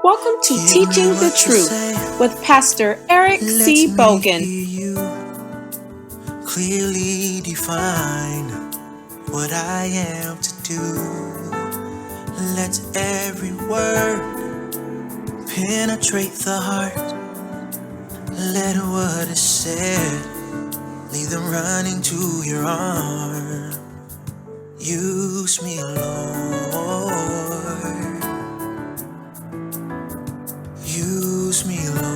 Welcome to Teaching the Truth with Pastor Eric C. Bogan. You clearly define what I am to do. Let every word penetrate the heart. Let what is said leave them running to your arms. Use me, Lord. Use me, Lord.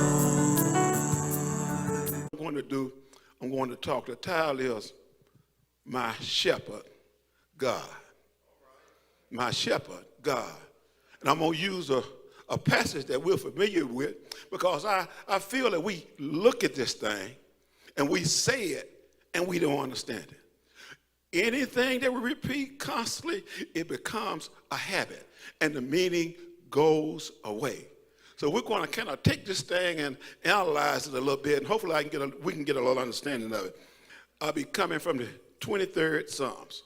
I'm going to talk. The title is My Shepherd, God. My Shepherd, God. And I'm going to use a passage that we're familiar with because I feel that we look at this thing and we say it and we don't understand it. Anything that we repeat constantly, it becomes a habit and the meaning goes away. So we're going to kind of take this thing and analyze it a little bit, and hopefully we can get a little understanding of it. I'll be coming from the 23rd Psalms.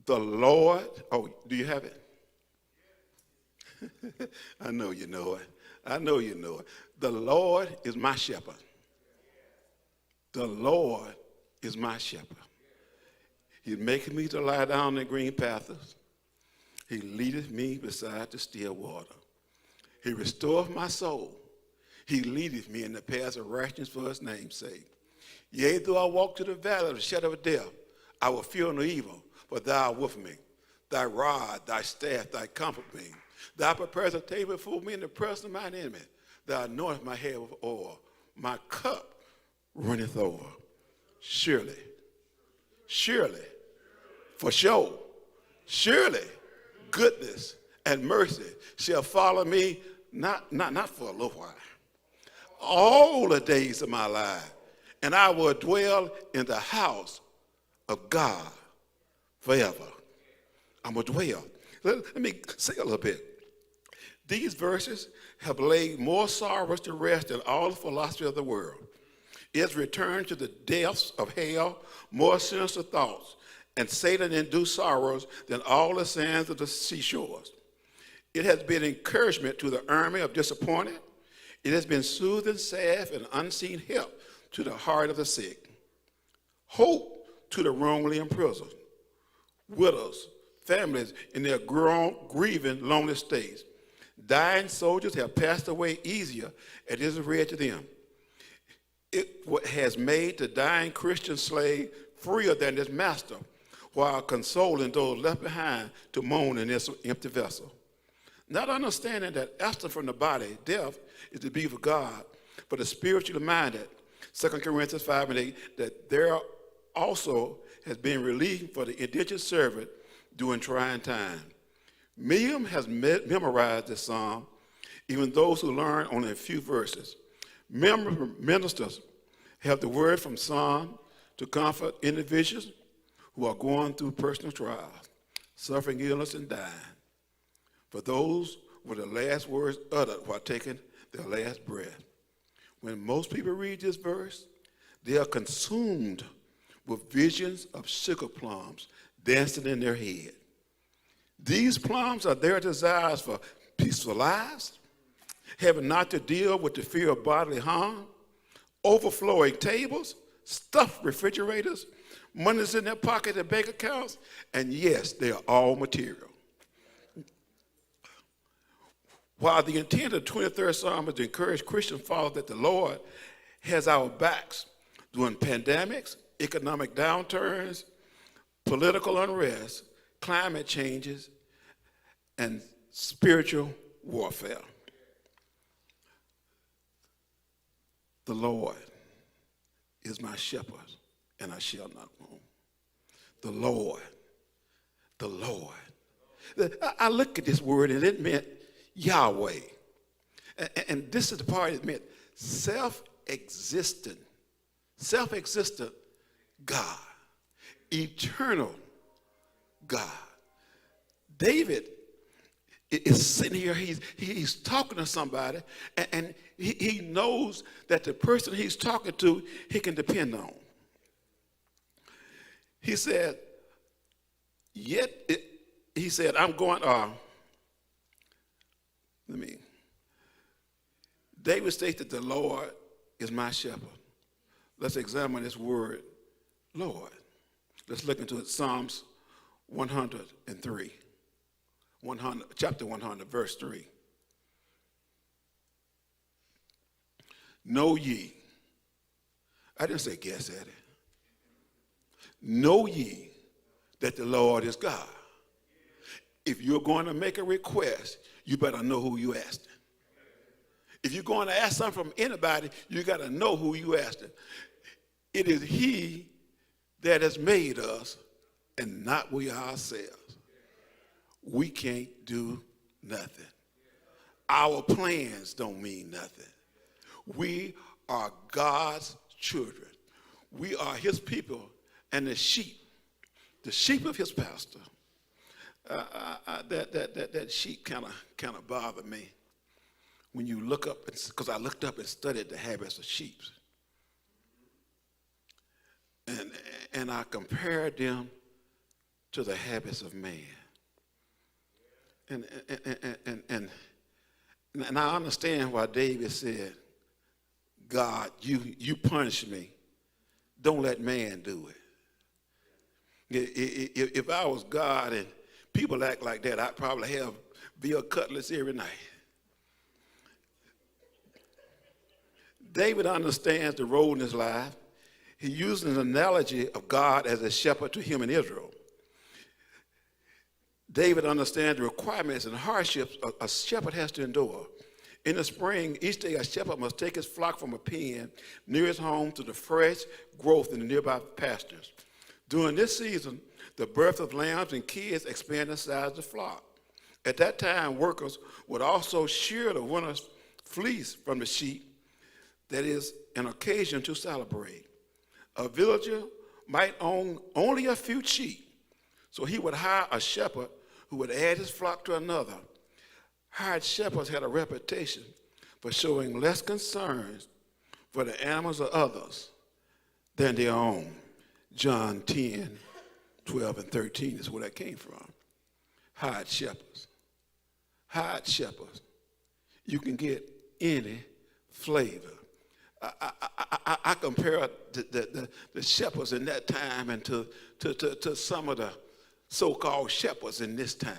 The Lord, do you have it? I know you know it. I know you know it. The Lord is my shepherd. The Lord is my shepherd. He's making me to lie down in green paths. He leadeth me beside the still water. He restoreth my soul. He leadeth me in the paths of righteousness for his name's sake. Yea, though I walk through the valley of the shadow of death, I will fear no evil, for thou art with me. Thy rod, thy staff, thy comfort me. Thou preparest a table before me in the presence of mine enemy. Thou anointest my head with oil. My cup runneth over. Surely, for sure, surely goodness and mercy shall follow me, not for a little while, all the days of my life, and I will dwell in the house of God forever. I'm going to dwell. Let me say a little bit. These verses have laid more sorrows to rest than all the philosophy of the world. It's returned to the depths of hell more sinister thoughts, and Satan-induced sorrows than all the sands of the seashores. It has been encouragement to the army of disappointed. It has been soothing salve and unseen help to the heart of the sick. Hope to the wrongly imprisoned. Widows, families in their grieving, lonely states. Dying soldiers have passed away easier as it is read to them. It has made the dying Christian slave freer than his master, while consoling those left behind to moan in this empty vessel. Not understanding that absent from the body, death is to be with God, but the spiritually minded, 2 Corinthians 5:8, that there also has been relief for the indigent servant during trying times. Miriam has memorized this psalm, even those who learn only a few verses. Ministers have the word from Psalm to comfort individuals who are going through personal trials, suffering illness and dying. For those were the last words uttered while taking their last breath. When most people read this verse, they are consumed with visions of sugar plums dancing in their head. These plums are their desires for peaceful lives, having not to deal with the fear of bodily harm, overflowing tables, stuffed refrigerators, money's in their pocket and bank accounts, and yes, they are all material. While the intent of the 23rd Psalm is to encourage Christian followers that the Lord has our backs during pandemics, economic downturns, political unrest, climate changes, and spiritual warfare. The Lord is my shepherd, and I shall not want. The Lord. I look at this word, and it meant Yahweh. And this is the part it meant self-existent God, eternal God. David is sitting here, he's talking to somebody, and he knows that the person he's talking to, he can depend on. He said, he said, I'm going, David states that the Lord is my shepherd. Let's examine this word, Lord. Let's look into it. Psalms 103, chapter 100, verse 3. Know ye, I didn't say guess at it. Know ye that the Lord is God. If you're going to make a request, you better know who you asking. If you're going to ask something from anybody, you got to know who you asking. It is he that has made us and not we ourselves. We can't do nothing. Our plans don't mean nothing. We are God's children. We are his people and the sheep of his pastor. That sheep kind of bother me when you look up, because I looked up and studied the habits of sheep. And I compared them to the habits of man. And I understand why David said, God, you punish me. Don't let man do it. If I was God and people act like that, I'd probably have veal cutlets every night. David understands the role in his life. He uses an analogy of God as a shepherd to him in Israel. David understands the requirements and hardships a shepherd has to endure. In the spring, each day a shepherd must take his flock from a pen near his home to the fresh growth in the nearby pastures. During this season, the birth of lambs and kids expand the size of the flock. At that time, workers would also shear the winter's fleece from the sheep. That is an occasion to celebrate. A villager might own only a few sheep, so he would hire a shepherd who would add his flock to another. Hired shepherds had a reputation for showing less concerns for the animals of others than their own. John 10, 12, and 13 is where that came from. Hired shepherds. Hired shepherds. You can get any flavor. I compare the shepherds in that time and to some of the so-called shepherds in this time.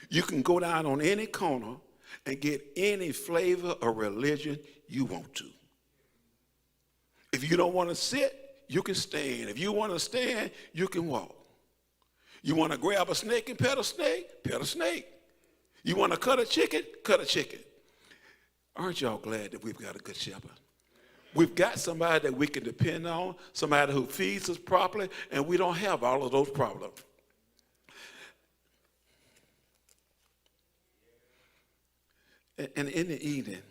You can go down on any corner and get any flavor of religion you want to. If you don't want to sit, you can stand. If you want to stand, you can walk. You want to grab a snake and pet a snake? Pet a snake. You want to cut a chicken? Cut a chicken. Aren't y'all glad that we've got a good shepherd? We've got somebody that we can depend on, somebody who feeds us properly, and we don't have all of those problems. And in the evening,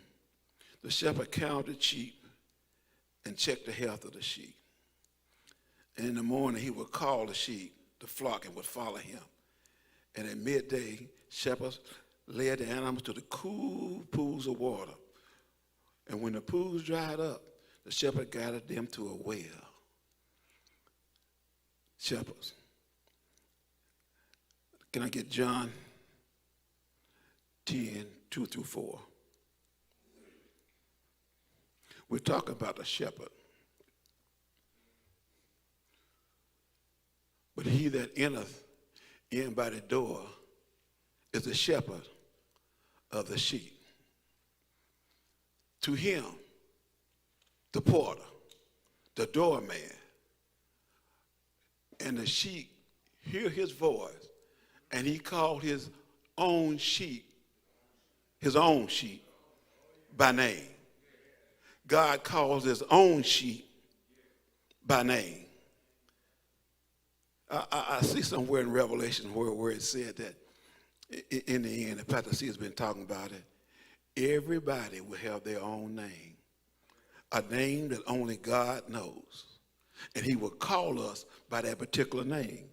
the shepherd counted sheep and checked the health of the sheep. And in the morning, he would call the sheep, the flock, and would follow him. And at midday, shepherds led the animals to the cool pools of water. And when the pools dried up, the shepherd guided them to a well. Shepherds. Can I get John 10, 2 through 4? We're talking about a shepherd. But he that entereth in by the door is the shepherd of the sheep. To him, the porter, the doorman, and the sheep hear his voice, and he called his own sheep by name. God calls his own sheep by name. I see somewhere in Revelation where it said that in the end, and Pastor C has been talking about it, everybody will have their own name, a name that only God knows, and he will call us by that particular name.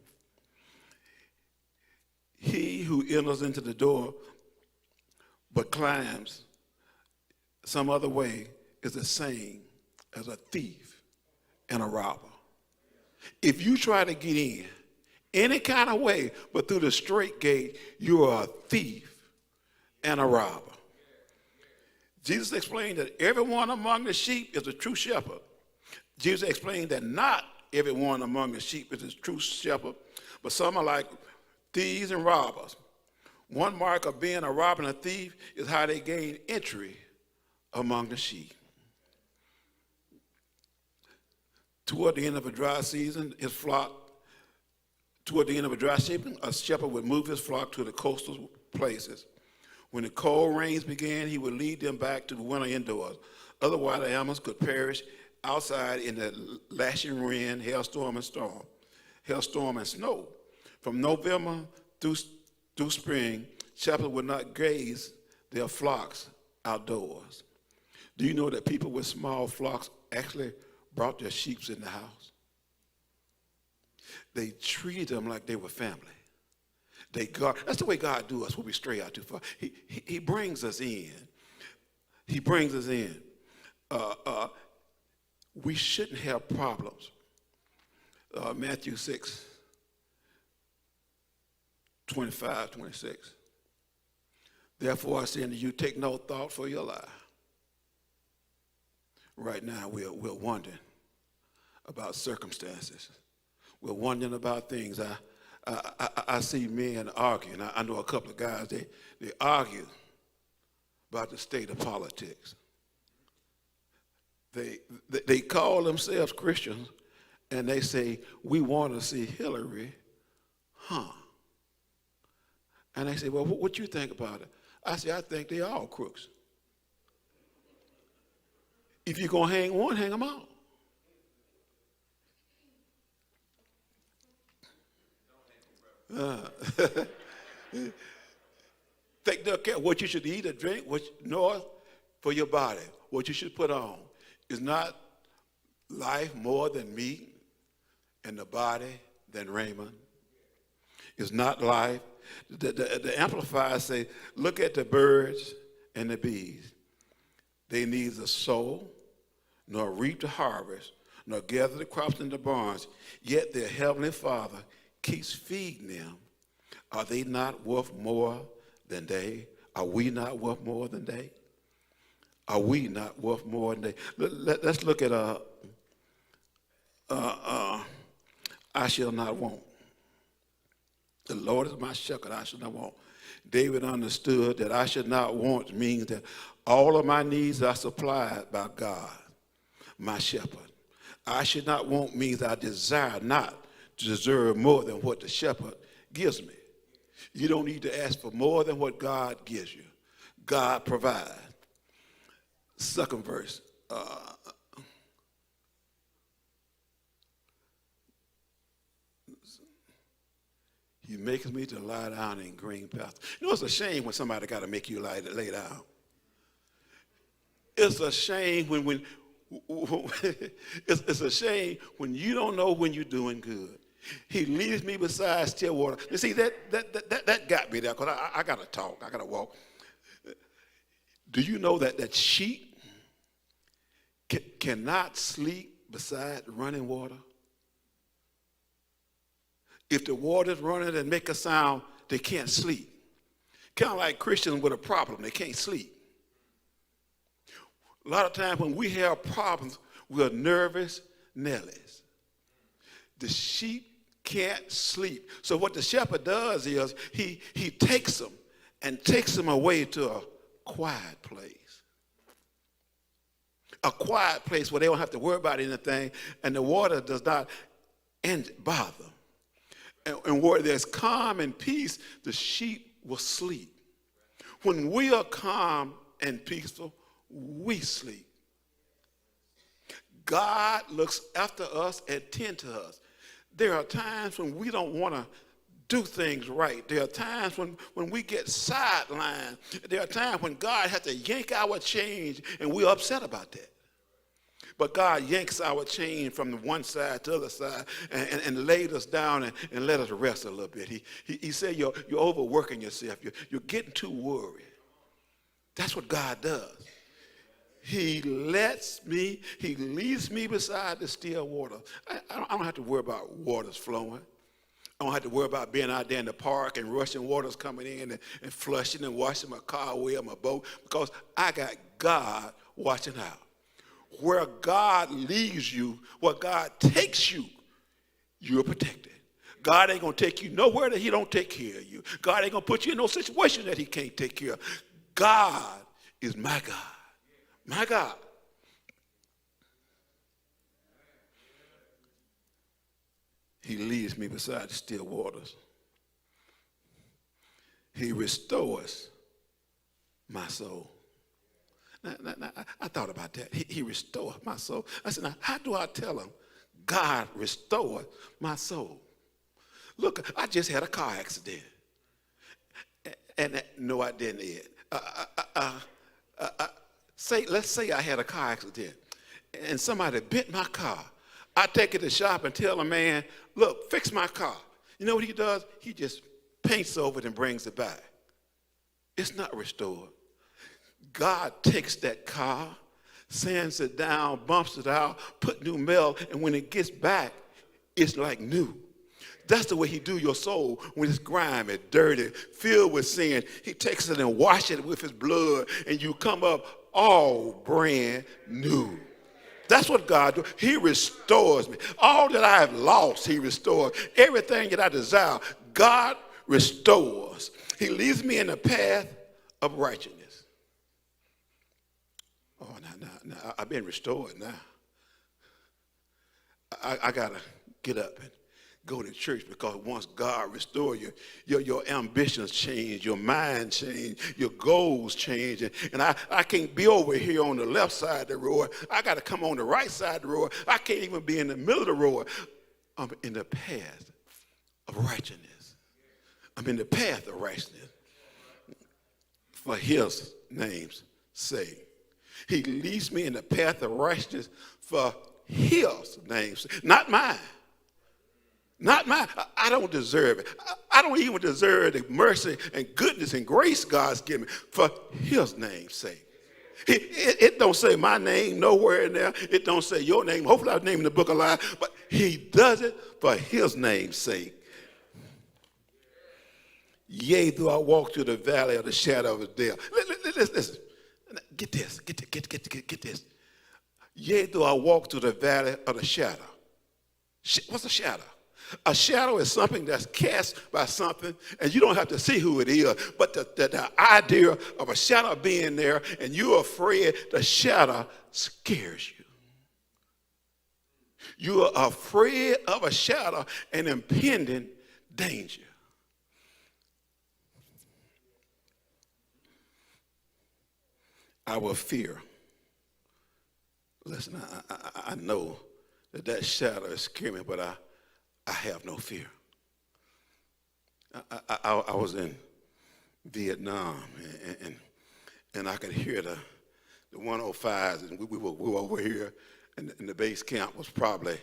He who enters into the door but climbs some other way is the same as a thief and a robber. If you try to get in any kind of way, but through the straight gate, you are a thief and a robber. Jesus explained that everyone among the sheep is a true shepherd. Jesus explained that not everyone among the sheep is a true shepherd, but some are like thieves and robbers. One mark of being a robber and a thief is how they gain entry among the sheep. Toward the end of a dry season, toward the end of a dry season, a shepherd would move his flock to the coastal places. When the cold rains began, he would lead them back to the winter indoors. Otherwise, the animals could perish outside in the lashing wind, hailstorm and snow. From November through spring, shepherds would not graze their flocks outdoors. Do you know that people with small flocks actually brought their sheep in the house? They treated them like they were family. That's the way God do us when we stray out too far. He brings us in. He brings us in. We shouldn't have problems. Matthew 6, 25, 26. Therefore I say unto you, take no thought for your life. Right now we're wondering about circumstances. We're wondering about things. I see men arguing. I know a couple of guys, they argue about the state of politics. They call themselves Christians, and they say, we want to see Hillary, And they say, well, what you think about it? I say, I think they all crooks. If you're going to hang one, hang them all. Take no care what you should eat or drink, nor for your body, what you should put on. Is not life more than meat, and the body than raiment? Is not life? The Amplifiers say, look at the birds and the bees. They neither sow, nor reap the harvest, nor gather the crops in the barns, yet their heavenly Father keeps feeding them. Are they not worth more than they? Are we not worth more than they? Are we not worth more than they? Let's look at I shall not want. The Lord is my shepherd, I shall not want. David understood that I should not want means that all of my needs are supplied by God, my shepherd. I should not want means I desire not to deserve more than what the shepherd gives me. You don't need to ask for more than what God gives you. God provides. Second verse. He makes me to lie down in green pastures. You know, it's a shame when somebody got to make you lay down. It's a shame when it's a shame when you don't know when you're doing good. He leads me beside still water. You see, that got me there, because I got to talk. I got to walk. Do you know that sheep cannot sleep beside running water? If the water's running and make a sound, they can't sleep. Kind of like Christians with a problem, they can't sleep. A lot of times when we have problems, we're nervous Nellies. The sheep can't sleep. So what the shepherd does is he takes them and takes them away to a quiet place. A quiet place where they don't have to worry about anything, and the water does not bother them. And where there's calm and peace, the sheep will sleep. When we are calm and peaceful, we sleep. God looks after us and tends to us. There are times when we don't want to do things right. There are times when we get sidelined. There are times when God has to yank our change, and we're upset about that. But God yanks our chain from the one side to the other side and laid us down and let us rest a little bit. He said, you're overworking yourself. You're getting too worried. That's what God does. He leads me beside the still water. I don't have to worry about waters flowing. I don't have to worry about being out there in the park and rushing waters coming in and flushing and washing my car away or my boat, because I got God watching out. Where God leaves you, where God takes you, you're protected. God ain't going to take you nowhere that he don't take care of you. God ain't going to put you in no situation that he can't take care of. God is my God. My God. He leads me beside the still waters. He restores my soul. Now, I thought about that. He restored my soul. I said, now, how do I tell him God restored my soul? Look, I just had a car accident. And no, I didn't, Ed. Let's say I had a car accident and somebody bent my car. I take it to the shop and tell a man, look, fix my car. You know what he does? He just paints over it and brings it back. It's not restored. God takes that car, sands it down, bumps it out, put new metal, and when it gets back, it's like new. That's the way he do your soul when it's grimy, dirty, filled with sin. He takes it and washes it with his blood, and you come up all brand new. That's what God does. He restores me. All that I have lost, he restores. Everything that I desire, God restores. He leads me in the path of righteousness. Oh, now, I've been restored now. I got to get up and go to church, because once God restores you, your ambitions change, your mind change, your goals change. And I can't be over here on the left side of the road. I got to come on the right side of the road. I can't even be in the middle of the road. I'm in the path of righteousness. I'm in the path of righteousness for his name's sake. He leads me in the path of righteousness for his name's sake, not mine. Not mine. I don't deserve it. I don't even deserve the mercy and goodness and grace God's given me for his name's sake. It don't say my name nowhere in there. It don't say your name. Hopefully I've named in the book of life. But he does it for his name's sake. Yea, though I walk through the valley of the shadow of death. Listen. Get this. Get this. Yea, though I walk through the valley of the shadow. What's a shadow? A shadow is something that's cast by something, and you don't have to see who it is, but the idea of a shadow being there and you're afraid, the shadow scares you. You are afraid of a shadow and impending danger. I will fear. Listen, I know that shadow is screaming, but I have no fear. I was in Vietnam, and I could hear the 105s, and we were over here, and the base camp was probably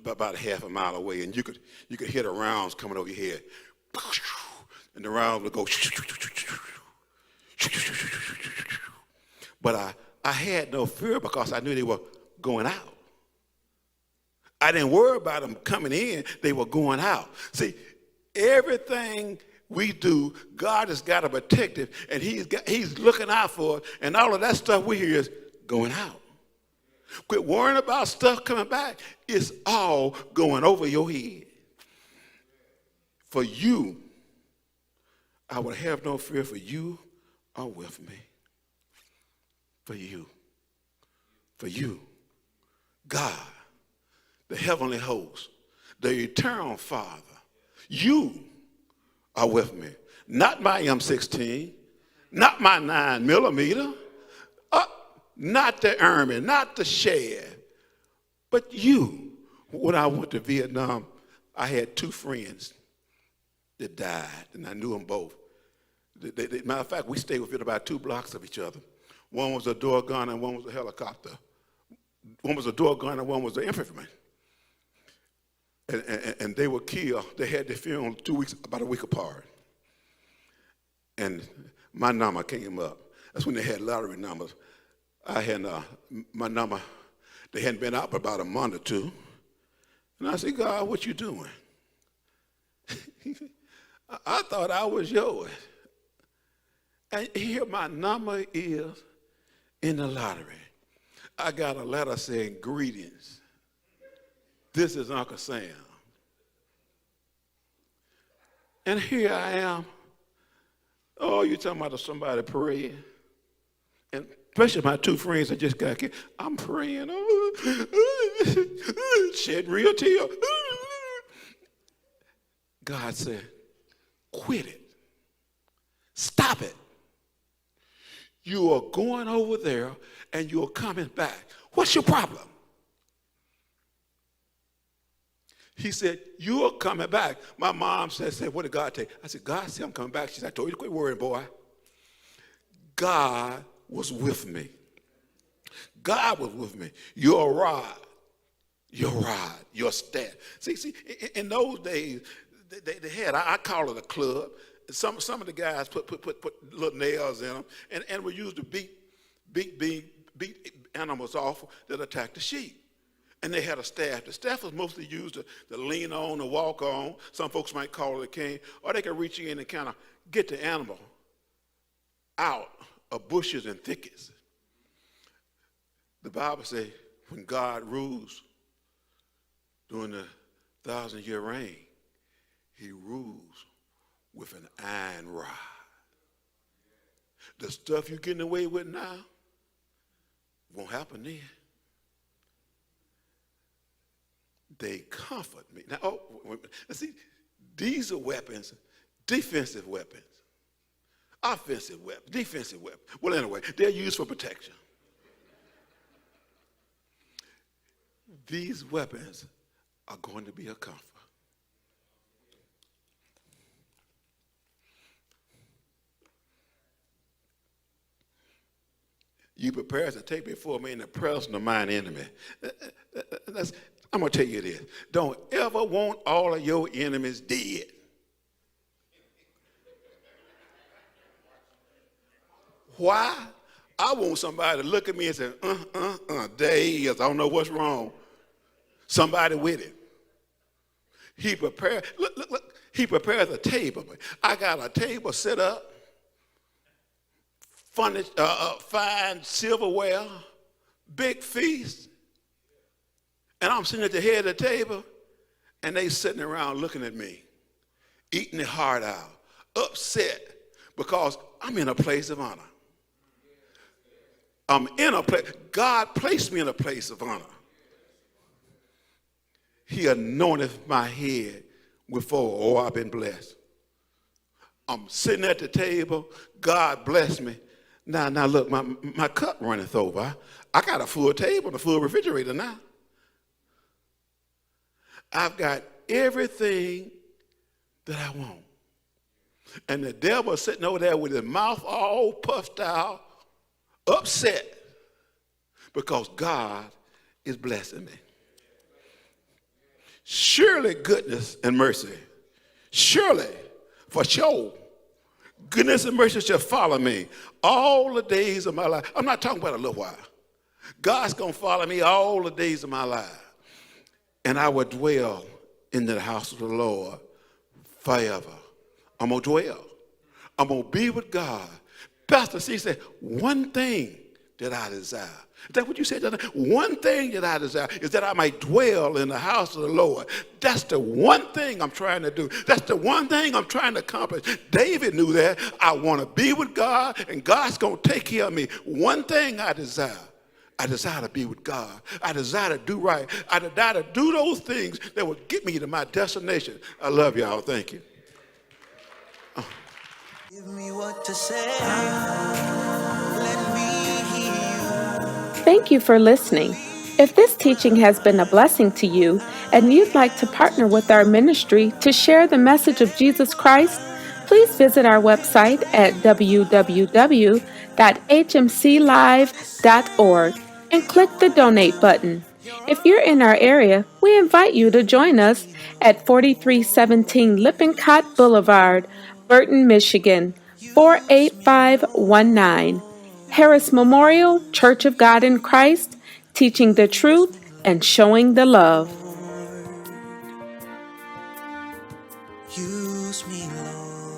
about a half a mile away, and you could hear the rounds coming over your head, and the rounds would go, but I had no fear because I knew they were going out. I didn't worry about them coming in. They were going out. See, everything we do, God has got a protective, and he's looking out for us, and all of that stuff we hear is going out. Quit worrying about stuff coming back. It's all going over your head. For you, I would have no fear, for you are with me. For you. For you. God, the heavenly host, the eternal Father, you are with me. Not my M16, not my 9mm, not the Army, not the Shad, but you. When I went to Vietnam, I had two friends that died, and I knew them both. Matter of fact, we stayed within about 2 blocks of each other. One was a door gunner and one was a helicopter. One was a door gunner and one was an infantryman. And they were killed. They had their funeral about a week apart. And my number came up. That's when they had lottery numbers. I had my number. They hadn't been out for about a month or two. And I said, God, what you doing? I thought I was yours. And here my number is in the lottery. I got a letter saying, greetings. This is Uncle Sam. And here I am. Oh, you talking about somebody praying. And especially my two friends that just got here. I'm praying. Shed real tears. God said, quit it. Stop it. You are going over there and you're coming back. What's your problem? He said, you're coming back. My mom said, what did God tell you? I said, God said I'm coming back. She said, I told you to quit worrying, boy. God was with me. God was with me. Your rod, your staff. See, in those days, they had, I call it a club. Some of the guys put little nails in them, and we used to beat animals off that attacked the sheep. And they had a staff. The staff was mostly used to lean on or walk on. Some folks might call it a cane, or they could reach in and kind of get the animal out of bushes and thickets. The Bible says when God rules during the 1,000-year reign, he rules with an iron rod. The stuff you're getting away with now won't happen then. They comfort me. Now, see, these are weapons, defensive weapons, offensive weapons, defensive weapons. Well, anyway, they're used for protection. These weapons are going to be a comfort. You prepare to take before me in the presence of mine enemy. I'm going to tell you this. Don't ever want all of your enemies dead. Why? I want somebody to look at me and say, there he is. I don't know what's wrong. Somebody with him. He prepared, look. He prepares a table. I got a table set up. Fine silverware, big feast. And I'm sitting at the head of the table, and they sitting around looking at me, eating their heart out, upset because I'm in a place of honor. I'm in a place, God placed me in a place of honor. He anointed my head with oil. Oh, I've been blessed. I'm sitting at the table, God bless me. Now look, my cup runneth over. I got a full table and a full refrigerator now. I've got everything that I want. And the devil sitting over there with his mouth all puffed out, upset, because God is blessing me. Surely goodness and mercy, surely, for sure, goodness and mercy shall follow me all the days of my life. I'm not talking about a little while. God's going to follow me all the days of my life. And I will dwell in the house of the Lord forever. I'm going to dwell. I'm going to be with God. Pastor C said, one thing that I desire. Is that what you said? One thing that I desire is that I might dwell in the house of the Lord. That's the one thing I'm trying to do. That's the one thing I'm trying to accomplish. David knew that. I want to be with God, and God's going to take care of me. One thing I desire. I desire to be with God. I desire to do right. I desire to do those things that will get me to my destination. I love y'all. Thank you. Give me what to say. Let me hear you. Thank you for listening. If this teaching has been a blessing to you and you'd like to partner with our ministry to share the message of Jesus Christ, please visit our website at www.hmclive.org and click the donate button. If you're in our area, we invite you to join us at 4317 Lippincott Boulevard, Burton, Michigan, 48519. Harris Memorial Church of God in Christ, teaching the truth and showing the love. Use me, Lord.